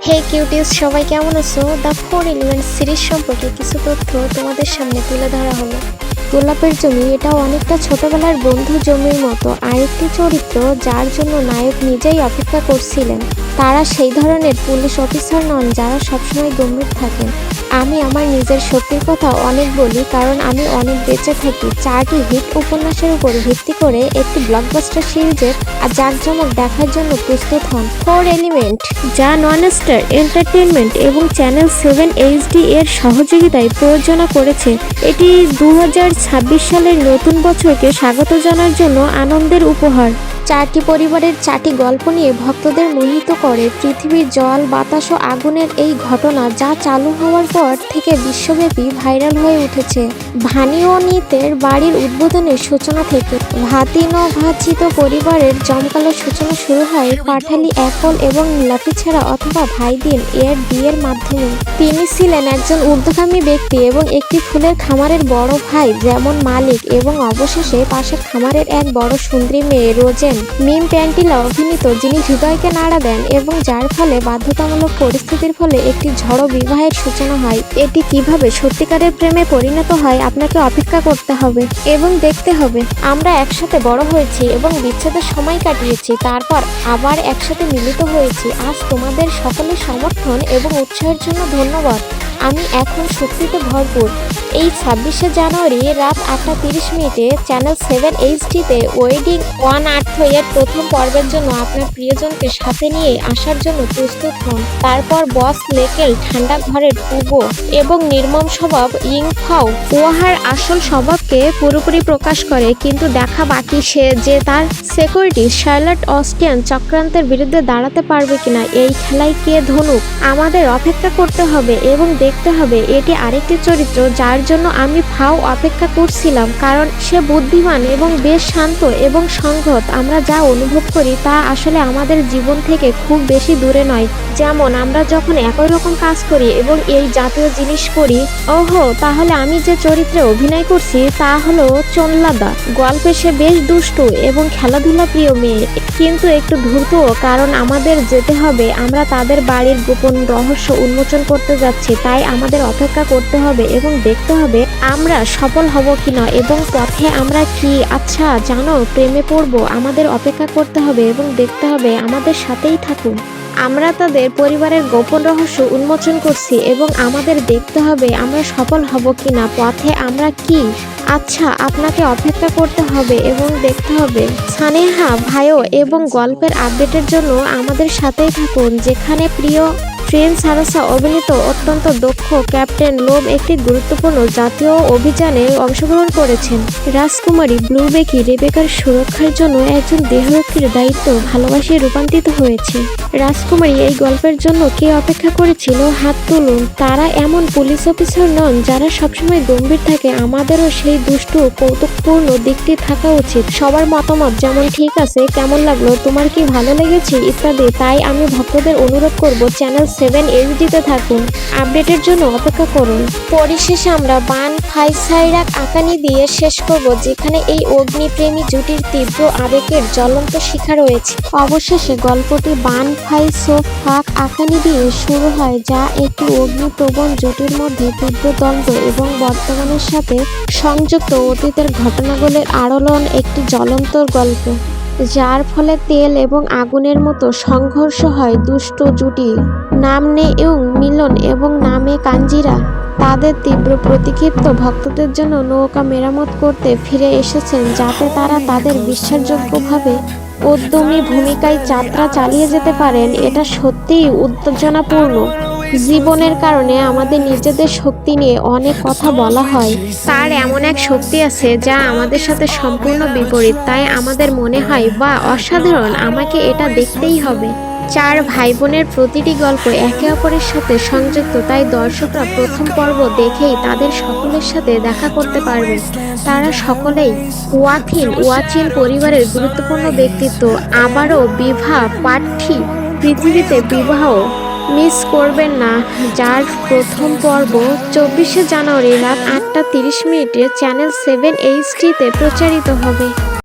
হে cuties, সবাই কেমন আছো? দ্য 4 এলিমেন্টস সিরিজ সম্পর্কে কিছু তথ্য তোমাদের সামনে তুলে ধরা হলো। গোলাপের জমি এটা অনেকটা ছোটবেলার বন্ধু জমির মতো আরেকটি চরিত্র, যার জন্য নায়ক নিজেই অপেক্ষা করছিলেন। তারা সেই ধরনের পুলিশ অফিসার নন যারা সবসময় গম্ভীর থাকেন। আমি আমার নিজের শক্তির কথা অনেক বলি, কারণ আমি অনেক বেঁচে থাকি। 4টি হিট উপন্যাসের উপর ভিত্তি করে একটি ব্লকবাস্টার সিরিজের জাঁকজমক দেখার জন্য প্রস্তুত হন। 4 এলিমেন্ট, যা ননস্টার এন্টারটেইনমেন্ট এবং চ্যানেল 7 এইচডি এর সহযোগিতায় প্রযোজনা করেছে। এটি 2026 সালের নতুন বছরকে স্বাগত জানার জন্য আনন্দের উপহার। 4টি পরিবারের 4টি গল্প নিয়ে ভক্তদের মোহিত করে পৃথিবীর জল, বাতাস ও আগুনের এই ঘটনা, যা চালু হওয়ার পর থেকে বিশ্বব্যাপী ভাইরাল হয়ে উঠেছে। ভানিওনিতের বাড়ির উদ্বোধনের সূচনা থেকে ভাতিনভাচিত পরিবারের জমকালো সূচনা শুরু হয় পাঠালি অ্যাপল এবং লাপি ছাড়া অথবা ভাইদিন এর বিয়ের মাধ্যমে। তিনি ছিলেন একজন ঊর্ধ্বগামী ব্যক্তি এবং একটি ফুলের খামারের বড় ভাই যেমন মালিক, এবং অবশেষে পাশের খামারের এক বড় সুন্দরী মেয়ে রোজেন মিম প্যান্টিলা অভিনীত, যিনি হৃদয়কে নাড়া দেন এবং যার ফলে বাধ্যতামূলক পরিস্থিতির ফলে একটি ঝড়ো বিবাহের সূচনা হয়। এটি কিভাবে সত্যিকারের প্রেমে পরিণত হয় আপনাকে অপেক্ষা করতে হবে এবং দেখতে হবে। আমরা একসাথে বড় হয়েছি এবং বিচ্ছেদের সময় কাটিয়েছি, তারপর আবার একসাথে মিলিত হয়েছি। আজ তোমাদের সকলের সমর্থন এবং উৎসাহের জন্য ধন্যবাদ। আমি এখন শক্তিতে ভরপুর। এই 26শে জানুয়ারি রাত 8:30 চ্যানেল 7 এইচডিতে ওয়েডিং ওয়ান আর্থ এর প্রথম পর্বের জন্য আপনার প্রিয়জনকে সাথে নিয়ে আসার জন্য প্রস্তুত হন। তারপর বস লেকেল ঠান্ডা ঘরের পুগো এবং নির্মম স্বভাব ইংফাও উহার আসল স্বভাবকে পুরোপুরি প্রকাশ করে, কিন্তু দেখা বাকি সে যে তার সিকিউরিটি শার্লট অস্টিন চক্রান্তের বিরুদ্ধে দাঁড়াতে পারবে কিনা। এই খেলায় কে ধনুক? আমাদের অপেক্ষা করতে হবে এবং দেখতে হবে। এটি আরেকটি চরিত্র যার জন্য আমি ফাও অপেক্ষা করছিলাম, কারণ সে বুদ্ধিমান এবং বেশ শান্ত এবং সংযত। আমরা যা অনুভব করি তা আসলে আমাদের জীবন থেকে খুব বেশি দূরে নয়। যেমন আমরা যখন একই রকম কাজ করি এবং এই জাতীয় জিনিস করি। ওহো, তাহলে আমি যে চরিত্রে অভিনয় করছি তা হলো চোনলাদা। গল্পে সে বেশ দুষ্টু এবং খেলাধুলা প্রিয় মেয়ে, কিন্তু একটু ধূর্তও, কারণ আমাদের যেতে হবে। আমরা তাদের বাড়ির গোপন রহস্য উন্মোচন করতে যাচ্ছি, তাই আমাদের অপেক্ষা করতে হবে এবং দেখতে হবে আমরা সফল হব কিনা এবং পথে আমরা কি আচ্ছা জানো প্রেমে পড়বো। আমাদের অপেক্ষা করতে হবে এবং দেখতে হবে। আমাদের সাথেই থাকুন। আমরা তাদের পরিবারের গোপন রহস্য উন্মোচন করছি এবং আমাদের দেখতে হবে আমরা সফল হব কিনা। পথে আমরা কি আচ্ছা আপনাকে অপেক্ষা করতে হবে এবং দেখতে হবে। সানেহা ভাইও এবং গল্পের আপডেটের জন্য আমাদের সাথেই থাকুন, যেখানে প্রিয় ট্রেন সারাসা অভিনীত অত্যন্ত দক্ষ ক্যাপ্টেন লোব একটি গুরুত্বপূর্ণ জাতীয় অভিযানে অংশগ্রহণ করেছেন। রাজকুমারী ব্লুবেকি রেবেকার সুরক্ষার জন্য একজন দেহরক্ষীর দায়িত্ব ভালোবাসায় রূপান্তরিত হয়েছে। রাজকুমারী এই গল্পের জন্য কে অপেক্ষা করেছিল? হাত তুলুন। তারা এমন পুলিশ অফিসার নন যারা সবসময় গম্ভীর থাকে। আমাদেরও সেই দুষ্টু কৌতুকপূর্ণ দিকটি থাকা উচিত। সবার মতামত যেমন ঠিক আছে, কেমন লাগলো, তোমার কি ভালো লেগেছে ইত্যাদি। তাই আমি ভক্তদের অনুরোধ করব চ্যানেল 7 এইচডিতে থাকুন, আপডেটের জন্য অপেক্ষা করুন। পরিশেষে আমরা বান ফাইসাইরাক আকানি দিয়ে শেষ করব, যেখানে এই অগ্নিপ্রেমী জুটির তীব্র আবেগের জ্বলন্ত শিখা রয়েছে। অবশেষে গল্পটি বান ফাই সোফাক আকানি দিয়ে শুরু হয়, যা একটি অগ্নিপ্রবণ জুটির মধ্যে তীব্র দ্বন্দ্ব এবং বর্তমানের সাথে সংযুক্ত অতীতের ঘটনাগুলির আড়লন একটি জ্বলন্ত গল্প, যার ফলে তেল এবং আগুনের মতো সংঘর্ষ হয়। দুষ্ট জুটি নামনে ইউং মিলন এবং নামে কাঞ্জিরা তাদের তীব্র প্রতিক্ষিপ্ত ভক্তদের জন্য নৌকা মেরামত করতে ফিরে এসেছেন, যাতে তারা তাদের বিশ্বাসযোগ্যভাবে উদ্যমী ভূমিকায় যাত্রা চালিয়ে যেতে পারেন। এটা সত্যিই উত্তেজনাপূর্ণ। জীবনের কারণে আমাদের নিজেদের শক্তি নিয়ে অনেক কথা বলা হয়। তার এমন এক শক্তি আছে যা আমাদের সাথে সম্পূর্ণ বিপরীত, তাই আমাদের মনে হয় বা অসাধারণ, আমাকে এটা দেখতেই হবে। 4 ভাই বোনের প্রতিটি গল্প একে অপরের সাথে সংযুক্ত, তাই দর্শকরা প্রথম পর্ব দেখেই তাদের সকলের সাথে দেখা করতে পারবে। তারা সকলেই ওয়াচিন পরিবারের গুরুত্বপূর্ণ ব্যক্তিত্ব। আবারও বিবাহ পাঠী পৃথিবীতে বিবাহ মিস করবেন না, যার প্রথম পর্ব 24শে জানুয়ারি রাত 8:30 চ্যানেল 7 এইচডিতে প্রচারিত হবে।